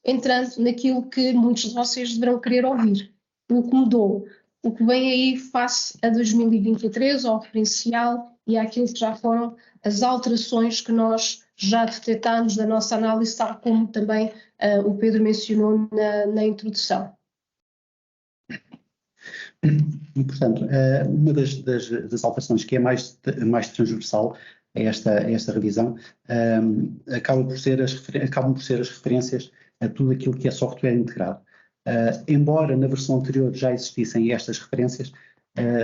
entrando naquilo que muitos de vocês deverão querer ouvir. O que mudou, o que vem aí face a 2023, ao referencial e àquilo que já foram as alterações que nós já detectámos da nossa análise, tal como também o Pedro mencionou na introdução. E, portanto, uma das alterações que é mais transversal a esta revisão acabam por ser as referências a tudo aquilo que é software integrado. Embora na versão anterior já existissem estas referências,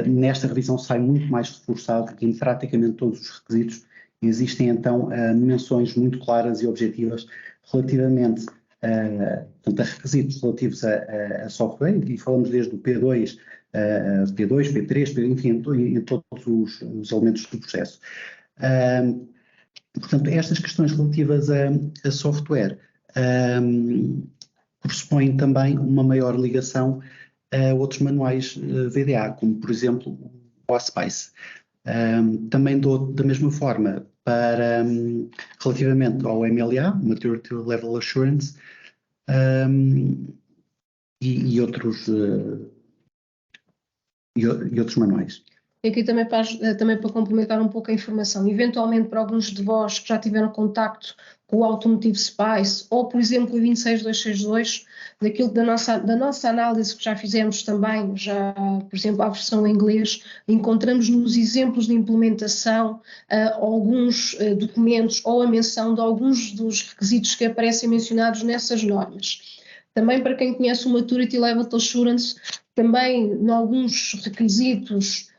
nesta revisão sai muito mais reforçado que em praticamente todos os requisitos existem então menções muito claras e objetivas relativamente portanto, a requisitos relativos a software, e falamos desde o P2, P3, enfim, em todos os elementos do processo. Portanto, estas questões relativas a software pressupõem também uma maior ligação a outros manuais VDA, como por exemplo o OSPICE. Também da mesma forma, relativamente ao MLA, Maturity Level Assurance, e outros manuais. Aqui também para complementar um pouco a informação, eventualmente para alguns de vós que já tiveram contacto com o Automotive SPICE ou, por exemplo, o 26262, daquilo da nossa análise que já fizemos também, por exemplo, a versão em inglês, encontramos nos exemplos de implementação alguns documentos ou a menção de alguns dos requisitos que aparecem mencionados nessas normas. Também para quem conhece o Maturity Level Assurance, também em alguns requisitos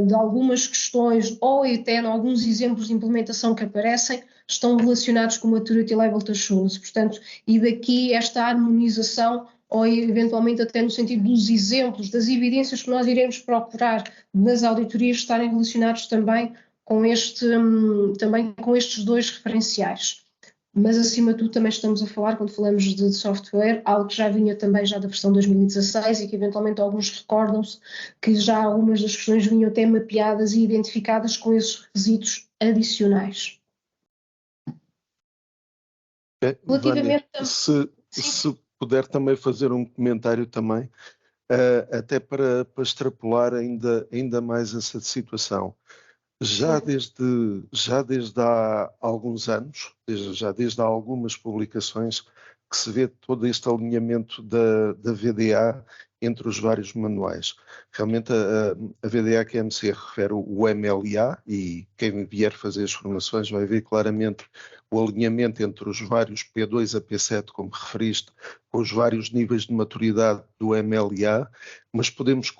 de algumas questões ou até em alguns exemplos de implementação que aparecem, estão relacionados com o Maturity Level Assurance. Portanto, e daqui esta harmonização ou eventualmente até no sentido dos exemplos, das evidências que nós iremos procurar nas auditorias estarem relacionados também com estes dois referenciais. Mas, acima de tudo, também estamos a falar, quando falamos de software, algo que já vinha também já da versão 2016 e que eventualmente alguns recordam-se que já algumas das questões vinham até mapeadas e identificadas com esses requisitos adicionais. Relativamente se puder também fazer um comentário também, até para extrapolar ainda mais essa situação. Já desde há alguns anos, desde há algumas publicações, que se vê todo este alinhamento da VDA entre os vários manuais. Realmente a VDA QMC refere o MLA e quem vier fazer as formações vai ver claramente o alinhamento entre os vários P2 a P7, como referiste, com os vários níveis de maturidade do MLA, mas podemos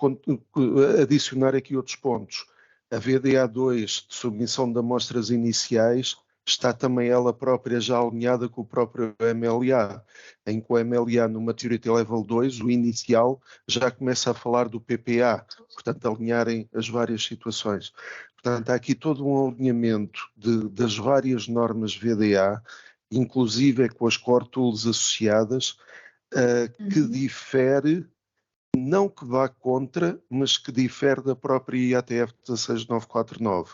adicionar aqui outros pontos. A VDA2 de submissão de amostras iniciais está também ela própria já alinhada com o próprio MLA, em que o MLA no Maturity Level 2, o inicial, já começa a falar do PPA, portanto alinharem as várias situações. Portanto, há aqui todo um alinhamento das várias normas VDA, inclusive com as Core Tools associadas, que difere, não que vá contra, mas que difere da própria IATF 16949.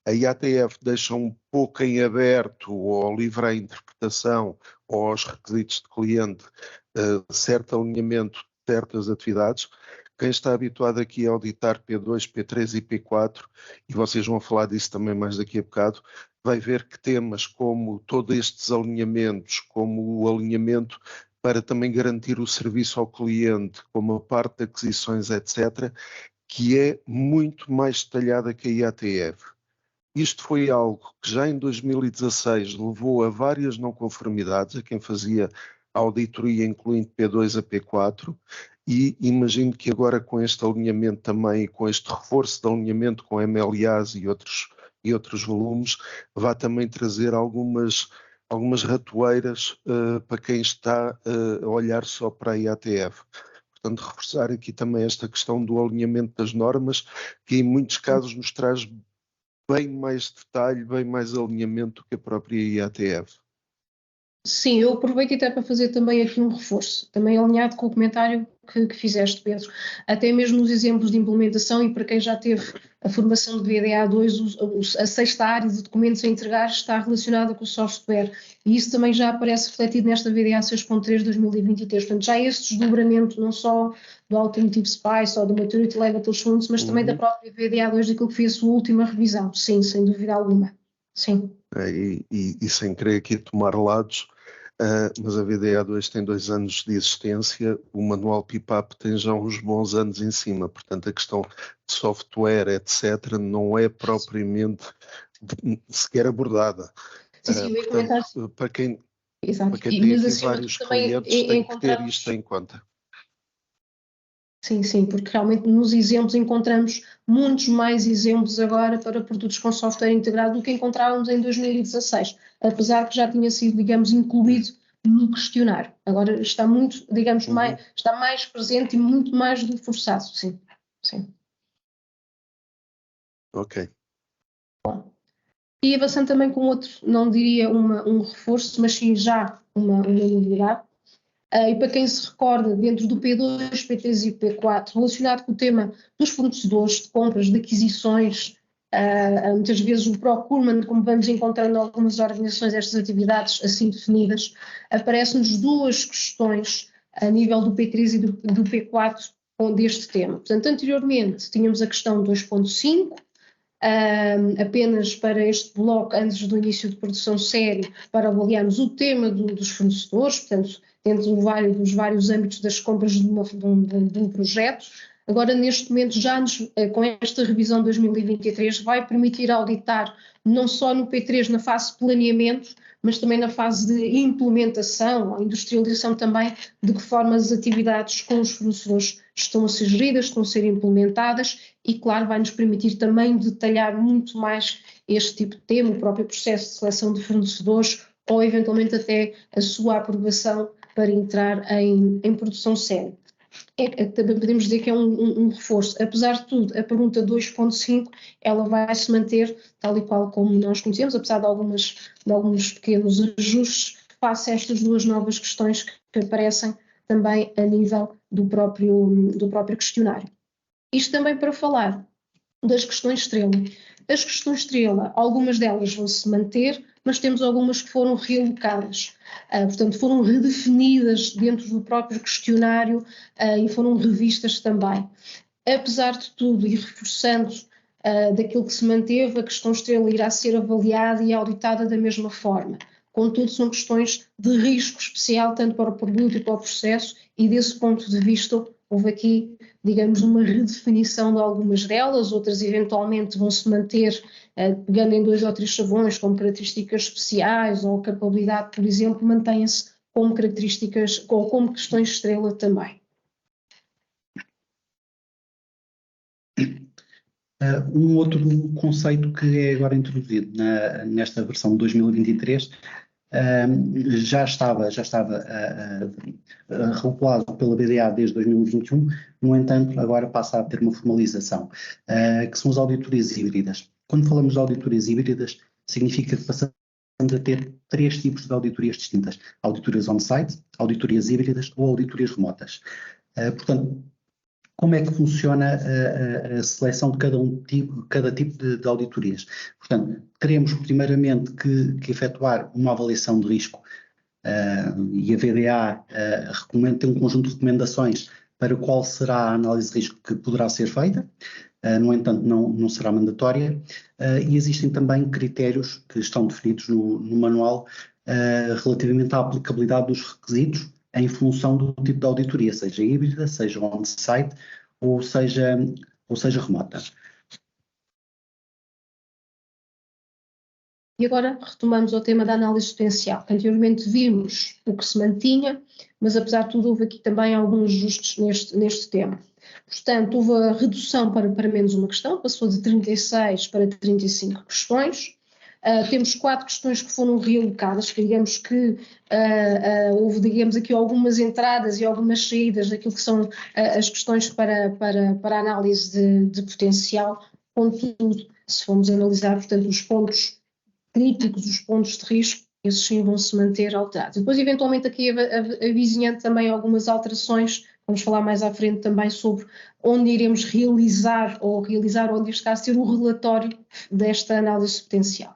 A IATF deixa um pouco em aberto ou livre à interpretação ou aos requisitos de cliente certo alinhamento de certas atividades. Quem está habituado aqui a auditar P2, P3 e P4, e vocês vão falar disso também mais daqui a bocado, vai ver que temas como todos estes alinhamentos, como o alinhamento para também garantir o serviço ao cliente, como a parte de aquisições, etc., que é muito mais detalhada que a IATF. Isto foi algo que já em 2016 levou a várias não conformidades a quem fazia a auditoria, incluindo P2 a P4, e imagino que agora com este alinhamento também, com este reforço de alinhamento com MLAs e outros volumes, vai também trazer algumas ratoeiras para quem está a olhar só para a IATF. Portanto, reforçar aqui também esta questão do alinhamento das normas, que em muitos casos nos traz bem mais detalhe, bem mais alinhamento do que a própria IATF. Sim, eu aproveito até para fazer também aqui um reforço, também alinhado com o comentário que fizeste, Pedro. Até mesmo nos exemplos de implementação, e para quem já teve a formação de VDA2, a sexta área de documentos a entregar está relacionada com o software, e isso também já aparece refletido nesta VDA 6.3 de 2023. Portanto, já esse desdobramento não só do Automotive Spice ou do Maturity Level Assurance, mas também da própria VDA2, daquilo que foi a sua última revisão. Sim, sem dúvida alguma. Sim. E sem querer aqui tomar lados, mas a VDA2 tem 2 anos de existência, o manual PIPAP tem já uns bons anos em cima, portanto a questão de software, etc., não é propriamente sequer abordada. Sim, portanto, para quem Exato. tem aqui vários clientes, tem que ter isto em conta. Sim, porque realmente nos exemplos encontramos muitos mais exemplos agora para produtos com software integrado do que encontrávamos em 2016, apesar que já tinha sido, digamos, incluído no questionário. Agora está muito, digamos, está mais presente e muito mais reforçado, sim. Ok. Bom. E avançando também com outro, não diria um reforço, mas sim já uma novidade. E para quem se recorda, dentro do P2, P3 e P4, relacionado com o tema dos fornecedores, de compras, de aquisições, muitas vezes o procurement, como vamos encontrando em algumas organizações estas atividades assim definidas, aparecem-nos 2 questões a nível do P3 e do P4 deste tema. Portanto, anteriormente tínhamos a questão 2.5, apenas para este bloco, antes do início de produção séria, para avaliarmos o tema dos fornecedores, portanto, dentro dos vários âmbitos das compras de um projeto. Agora, neste momento, com esta revisão 2023, vai permitir auditar não só no P3, na fase de planeamento, mas também na fase de implementação, a industrialização também, de que forma as atividades com os fornecedores estão a ser geridas, estão a ser implementadas e, claro, vai-nos permitir também detalhar muito mais este tipo de tema, o próprio processo de seleção de fornecedores ou, eventualmente, até a sua aprovação para entrar em produção séria. Também podemos dizer que é um reforço. Apesar de tudo, a pergunta 2.5, ela vai se manter tal e qual como nós conhecemos, apesar de alguns pequenos ajustes, face a estas 2 novas questões que aparecem também a nível do próprio questionário. Isto também para falar das questões estrela. As questões estrela, algumas delas vão se manter, mas temos algumas que foram realocadas, portanto foram redefinidas dentro do próprio questionário e foram revistas também. Apesar de tudo e reforçando daquilo que se manteve, a questão estrela irá ser avaliada e auditada da mesma forma. Contudo, são questões de risco especial, tanto para o produto e para o processo, e desse ponto de vista houve aqui, digamos, uma redefinição de algumas delas, outras eventualmente vão se manter pegando em 2 ou 3 chavões como características especiais ou capabilidade, por exemplo, mantém-se como características ou como questões estrela também. Um outro conceito que é agora introduzido nesta versão de 2023 já estava regulado pela BDA desde 2021, no entanto, agora passa a ter uma formalização, que são as auditorias híbridas. Quando falamos de auditorias híbridas, significa que passamos a ter 3 tipos de auditorias distintas: auditorias on-site, auditorias híbridas ou auditorias remotas. Portanto, como é que funciona a seleção de cada tipo de auditorias? Portanto, teremos primeiramente que efetuar uma avaliação de risco e a VDA tem um conjunto de recomendações para qual será a análise de risco que poderá ser feita, no entanto não será mandatória, e existem também critérios que estão definidos no manual relativamente à aplicabilidade dos requisitos em função do tipo de auditoria, seja híbrida, seja on-site ou seja remota. E agora retomamos o tema da análise potencial. Anteriormente vimos o que se mantinha, mas apesar de tudo houve aqui também alguns ajustes neste tema. Portanto, houve a redução para menos uma questão, passou de 36 para 35 questões. Temos 4 questões que foram realocadas, que digamos que houve, digamos, aqui algumas entradas e algumas saídas daquilo que são as questões para a análise de potencial. Contudo, se formos analisar, portanto, os pontos críticos, os pontos de risco, esses sim vão se manter alterados. Depois, eventualmente, aqui avizinhando também algumas alterações vamos falar mais à frente também sobre onde iremos realizar, ou onde este caso ser o relatório desta análise potencial.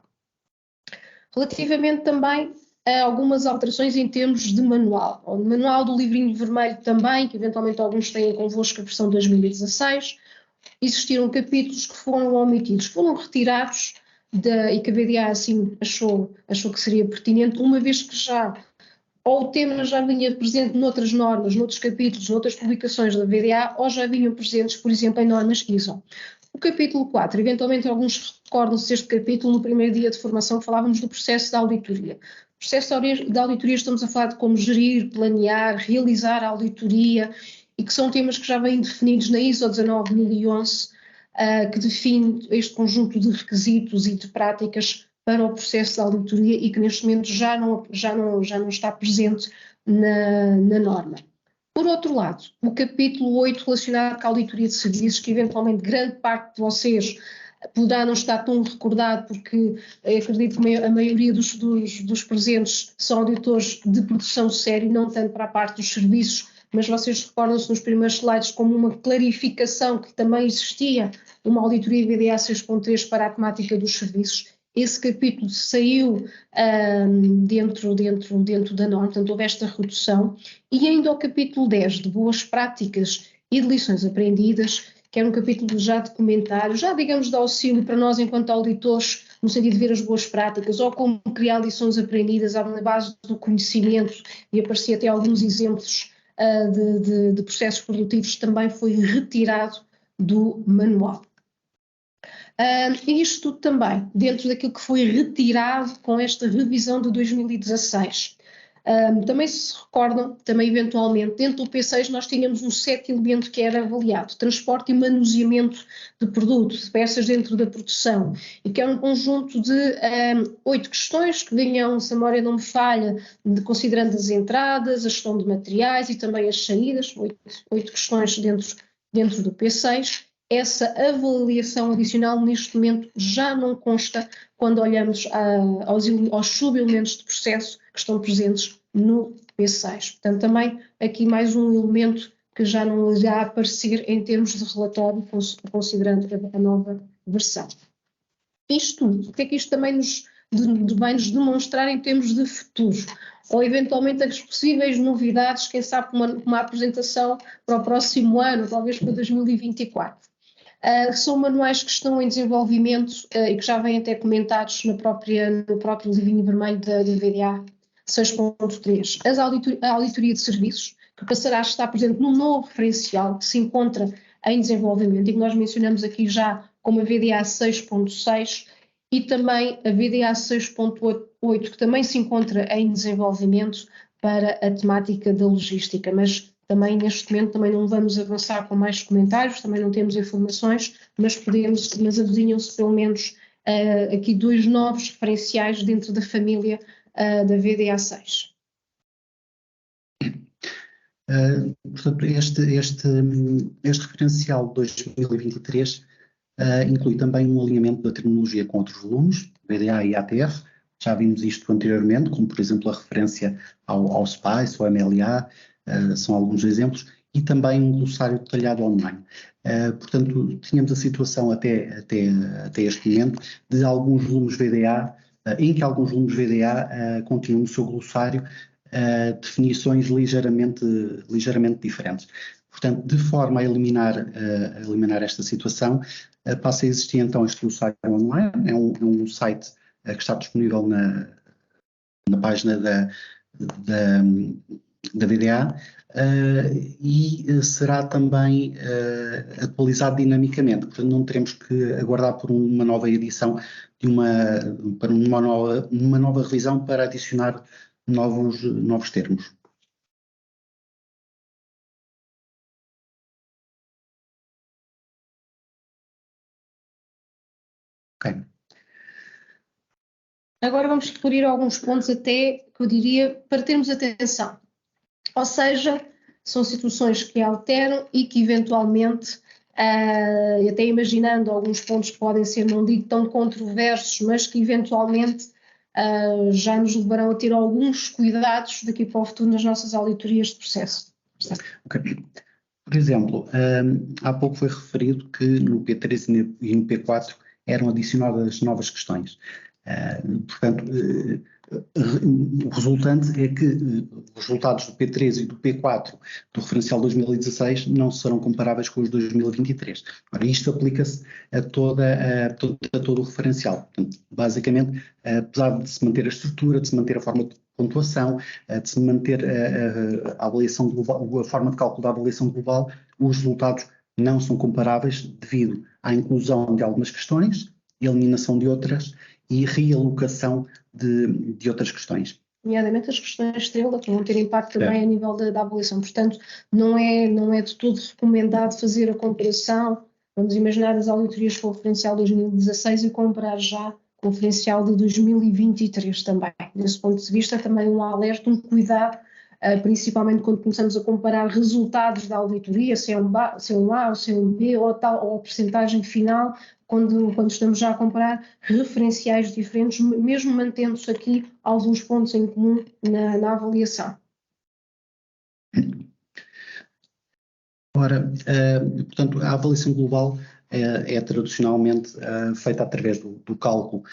Relativamente também a algumas alterações em termos de manual. O manual do livrinho vermelho também, que eventualmente alguns têm convosco a versão 2016, existiram capítulos que foram omitidos, foram retirados e que a VDA assim achou que seria pertinente, uma vez que ou o tema já vinha presente noutras normas, noutros capítulos, noutras publicações da VDA, ou já vinham presentes, por exemplo, em normas ISO. O capítulo 4, eventualmente alguns recordam-se deste capítulo, no primeiro dia de formação falávamos do processo de auditoria. O processo de auditoria estamos a falar de como gerir, planear, realizar a auditoria, e que são temas que já vêm definidos na ISO 19011, que define este conjunto de requisitos e de práticas para o processo de auditoria e que neste momento já não está presente na norma. Por outro lado, o capítulo 8 relacionado com a auditoria de serviços, que eventualmente grande parte de vocês poderá não estar tão recordado, porque acredito que a maioria dos presentes são auditores de produção séria, não tanto para a parte dos serviços, mas vocês recordam-se nos primeiros slides como uma clarificação que também existia uma auditoria VDA 6.3 para a temática dos serviços. Esse capítulo saiu dentro da norma, portanto houve esta redução, e ainda o capítulo 10 de boas práticas e de lições aprendidas, que era um capítulo já de comentário, já digamos de auxílio para nós enquanto auditores, no sentido de ver as boas práticas, ou como criar lições aprendidas na base do conhecimento, e aparecia até alguns exemplos de processos produtivos, também foi retirado do manual. E isto tudo também dentro daquilo que foi retirado com esta revisão de 2016. Também se recordam, também eventualmente, dentro do P6 nós tínhamos um 7º elemento que era avaliado, transporte e manuseamento de produto, de peças dentro da produção, e que era um conjunto de 8 questões que vinham, se a memória não me falha, considerando as entradas, a gestão de materiais e também as saídas, 8 questões dentro do P6. Essa avaliação adicional neste momento já não consta quando olhamos aos sub-elementos de processo que estão presentes no P6. Portanto, também aqui mais um elemento que já não irá aparecer em termos de relatório, considerando a nova versão. Isto tudo, o que é que isto também vai nos demonstrar em termos de futuro? Ou eventualmente as possíveis novidades, quem sabe uma apresentação para o próximo ano, talvez para 2024. São manuais que estão em desenvolvimento e que já vêm até comentados no próprio livrinho vermelho da VDA 6.3. A auditoria de serviços, que passará a estar presente no novo referencial que se encontra em desenvolvimento e que nós mencionamos aqui já como a VDA 6.6 e também a VDA 6.8, que também se encontra em desenvolvimento para a temática da logística, mas também neste momento também não vamos avançar com mais comentários, também não temos informações, mas avizinham-se pelo menos aqui 2 novos referenciais dentro da família da VDA 6. Portanto, este referencial de 2023 inclui também um alinhamento da terminologia com outros volumes, VDA e ATF. Já vimos isto anteriormente, como por exemplo a referência ao SPICE, ao MLA, são alguns exemplos, e também um glossário detalhado online. Portanto, tínhamos a situação até este momento de alguns volumes VDA, em que alguns volumes VDA continham no seu glossário definições ligeiramente diferentes. Portanto, de forma a eliminar esta situação, passa a existir então este glossário online, é um site que está disponível na página da VDA e será também atualizado dinamicamente, portanto não teremos que aguardar por uma nova edição, para uma nova revisão para adicionar novos termos. Ok. Agora vamos referir alguns pontos até, que eu diria, para termos atenção. Ou seja, são situações que alteram e que eventualmente, até imaginando alguns pontos que podem ser não digo tão controversos, mas que eventualmente já nos levarão a ter alguns cuidados daqui para o futuro nas nossas auditorias de processo. Okay. Por exemplo, há pouco foi referido que no P3 e no P4 eram adicionadas novas questões. Portanto, o resultante é que os resultados do P3 e do P4 do referencial 2016 não serão comparáveis com os 2023. Ora, isto aplica-se a todo o referencial. Portanto, basicamente, apesar de se manter a estrutura, de se manter a forma de pontuação, de se manter a avaliação global, a forma de cálculo da avaliação global, os resultados não são comparáveis devido à inclusão de algumas questões, eliminação de outras e realocação de outras questões. Nomeadamente as questões estrela, que vão ter impacto também a nível da avaliação. Portanto, não é de todo recomendado fazer a comparação. Vamos imaginar as auditorias com o referencial 2016 e comparar já com o referencial de 2023 também. Desse ponto de vista, também um alerta, um cuidado, principalmente quando começamos a comparar resultados da auditoria, se é um A ou se é um B, ou a percentagem final, quando estamos já a comparar referenciais diferentes, mesmo mantendo-se aqui alguns pontos em comum na avaliação. Ora, portanto, a avaliação global é tradicionalmente feita através do cálculo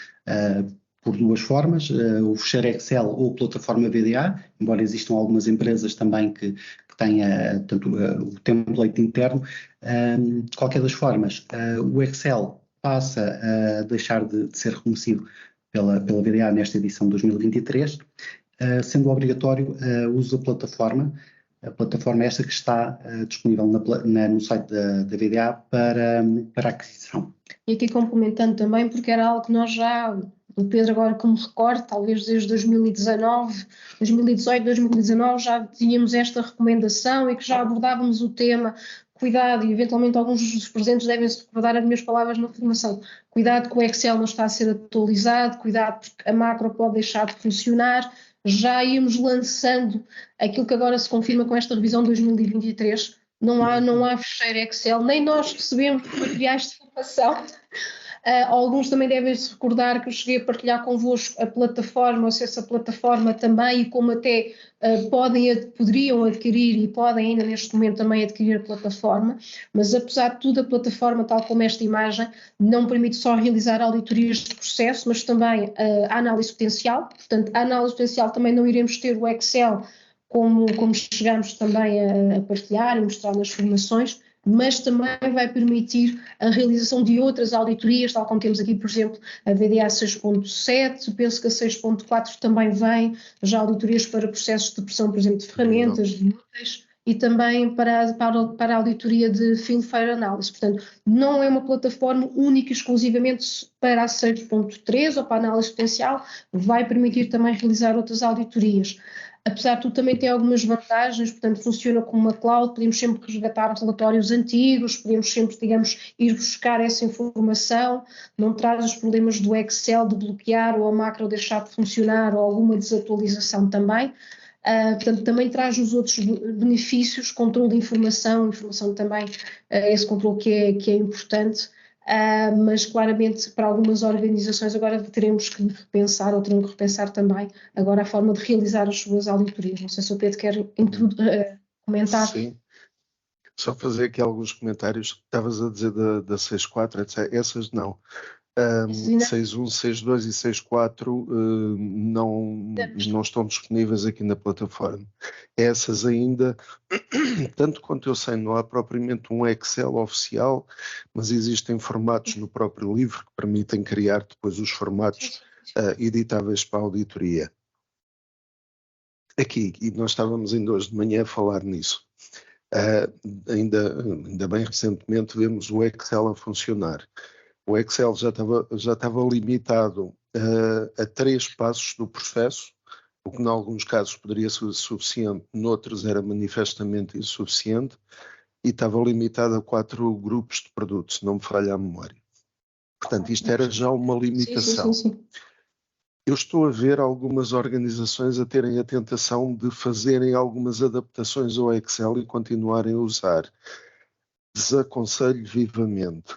por duas formas, o fecheiro Excel ou plataforma VDA, embora existam algumas empresas também que têm o template interno. De qualquer das formas, o Excel passa a deixar de ser reconhecido pela VDA nesta edição de 2023, sendo obrigatório o uso da plataforma. A plataforma é esta que está disponível no site da VDA para aquisição. E aqui complementando também, porque era algo que nós já, o Pedro agora como recordo, talvez desde 2019, 2018, 2019 já tínhamos esta recomendação e que já abordávamos o tema. Cuidado, e eventualmente alguns dos presentes devem-se recordar as minhas palavras na formação. Cuidado que o Excel não está a ser atualizado, cuidado porque a macro pode deixar de funcionar. Já íamos lançando aquilo que agora se confirma com esta revisão de 2023. Não há fecheiro Excel, nem nós recebemos materiais de formação. Alguns também devem se recordar que eu cheguei a partilhar convosco a plataforma, o acesso à plataforma também, e como até poderiam adquirir e podem ainda neste momento também adquirir a plataforma, mas apesar de tudo a plataforma, tal como esta imagem, não permite só realizar auditorias de processo, mas também a análise potencial. Portanto, a análise potencial também não iremos ter o Excel como chegamos também a partilhar e mostrar nas formações, mas também vai permitir a realização de outras auditorias, tal como temos aqui, por exemplo, a VDA 6.7, penso que a 6.4 também vem já auditorias para processos de pressão, por exemplo, de ferramentas, de úteis, e também para a auditoria de Field Fair Analysis. Portanto, não é uma plataforma única e exclusivamente para a 6.3 ou para a análise potencial, vai permitir também realizar outras auditorias. Apesar de tudo, também tem algumas vantagens, portanto, funciona como uma cloud, podemos sempre resgatar relatórios antigos, podemos sempre, digamos, ir buscar essa informação, não traz os problemas do Excel de bloquear ou a macro deixar de funcionar ou alguma desatualização também. Portanto, também traz os outros benefícios, controle de informação também, esse controle que é importante. Mas claramente para algumas organizações agora teremos que repensar ou terão que repensar também agora a forma de realizar as suas auditorias. Não sei se o Pedro quer comentar. Sim, só fazer aqui alguns comentários. Estavas a dizer da 6.4, etc. Essas não. 6.1, 6.2 e 6.4 não estão disponíveis aqui na plataforma. Essas ainda, tanto quanto eu sei, não há propriamente um Excel oficial, mas existem formatos no próprio livro que permitem criar depois os formatos editáveis para a auditoria. Aqui, e nós estávamos ainda hoje de manhã a falar nisso, ainda bem recentemente vemos o Excel a funcionar. O Excel já estava limitado a 3 passos do processo, o que em alguns casos poderia ser suficiente, noutros era manifestamente insuficiente, e estava limitado a 4 grupos de produtos, se não me falha a memória. Portanto, isto era já uma limitação. Sim. Eu estou a ver algumas organizações a terem a tentação de fazerem algumas adaptações ao Excel e continuarem a usar. Desaconselho vivamente.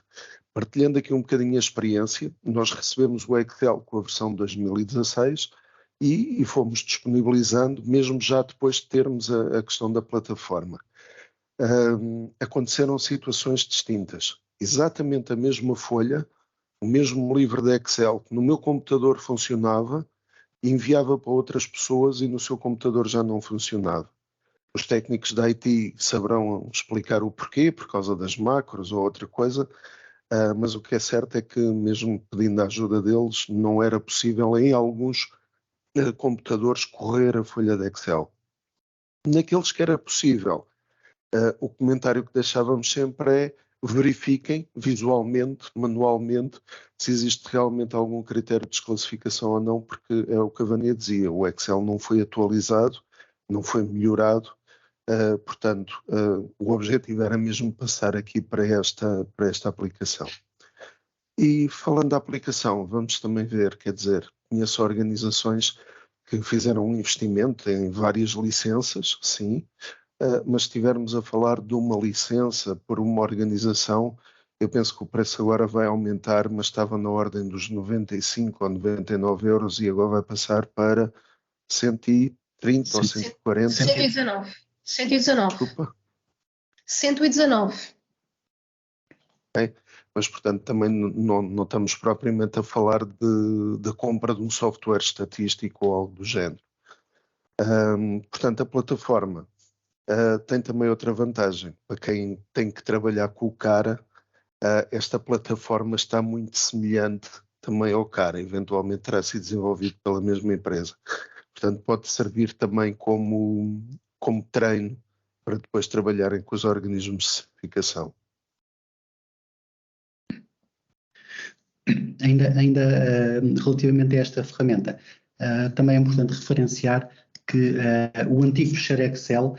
Partilhando aqui um bocadinho a experiência, nós recebemos o Excel com a versão 2016 e fomos disponibilizando, mesmo já depois de termos a questão da plataforma. Aconteceram situações distintas. Exatamente a mesma folha, o mesmo livro de Excel que no meu computador funcionava, enviava para outras pessoas e no seu computador já não funcionava. Os técnicos da IT saberão explicar o porquê, por causa das macros ou outra coisa, mas o que é certo é que, mesmo pedindo a ajuda deles, não era possível em alguns computadores correr a folha de Excel. Naqueles que era possível, o comentário que deixávamos sempre é: verifiquem visualmente, manualmente, se existe realmente algum critério de desclassificação ou não, porque é o que a Vânia dizia, o Excel não foi atualizado, não foi melhorado, portanto, o objetivo era mesmo passar aqui para esta aplicação. E falando da aplicação, vamos também ver, quer dizer, conheço organizações que fizeram um investimento em várias licenças, sim, mas se estivermos a falar de uma licença por uma organização, eu penso que o preço agora vai aumentar, mas estava na ordem dos 95 ou 99 euros e agora vai passar para 130 ou 140. 119. 119. Desculpa. 119. Okay. Mas, portanto, também não estamos propriamente a falar da compra de um software estatístico ou algo do género. Portanto, a plataforma tem também outra vantagem. Para quem tem que trabalhar com o cara, esta plataforma está muito semelhante também ao cara. Eventualmente terá sido desenvolvido pela mesma empresa. Portanto, pode servir também como treino para depois trabalharem com os organismos de certificação. Ainda relativamente a esta ferramenta, também é importante referenciar que o antigo fecheiro Excel,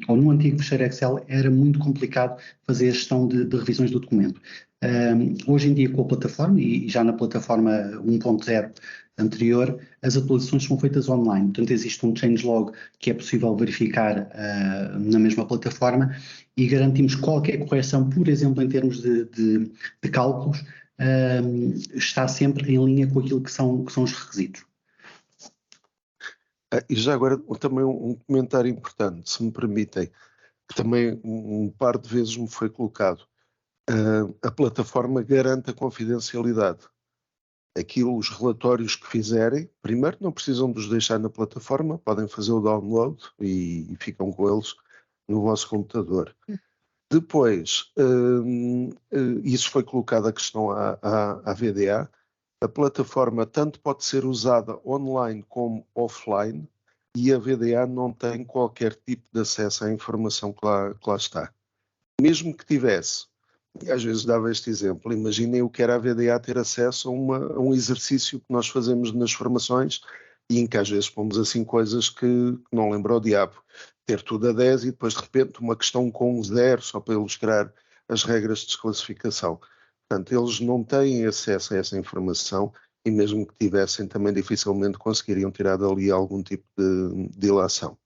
ou no antigo fecheiro Excel, era muito complicado fazer a gestão de revisões do documento. Hoje em dia, com a plataforma, e já na plataforma 1.0 anterior, as atualizações são feitas online. Portanto, existe um changelog que é possível verificar na mesma plataforma e garantimos qualquer correção, por exemplo, em termos de cálculos, está sempre em linha com aquilo que são os requisitos. E já agora também um comentário importante, se me permitem, que também um par de vezes me foi colocado. A plataforma garante a confidencialidade. Os relatórios que fizerem, primeiro não precisam de os deixar na plataforma, podem fazer o download e ficam com eles no vosso computador. Depois, isso foi colocado a questão à VDA, a plataforma tanto pode ser usada online como offline e a VDA não tem qualquer tipo de acesso à informação que lá está. Mesmo que tivesse, e às vezes dava este exemplo, imaginem o que era a VDA ter acesso a um exercício que nós fazemos nas formações e em que às vezes pomos assim coisas que não lembro ao diabo. Ter tudo a 10 e depois de repente uma questão com um 0 só para ilustrar as regras de desclassificação. Portanto, eles não têm acesso a essa informação e mesmo que tivessem também dificilmente conseguiriam tirar dali algum tipo de ilação.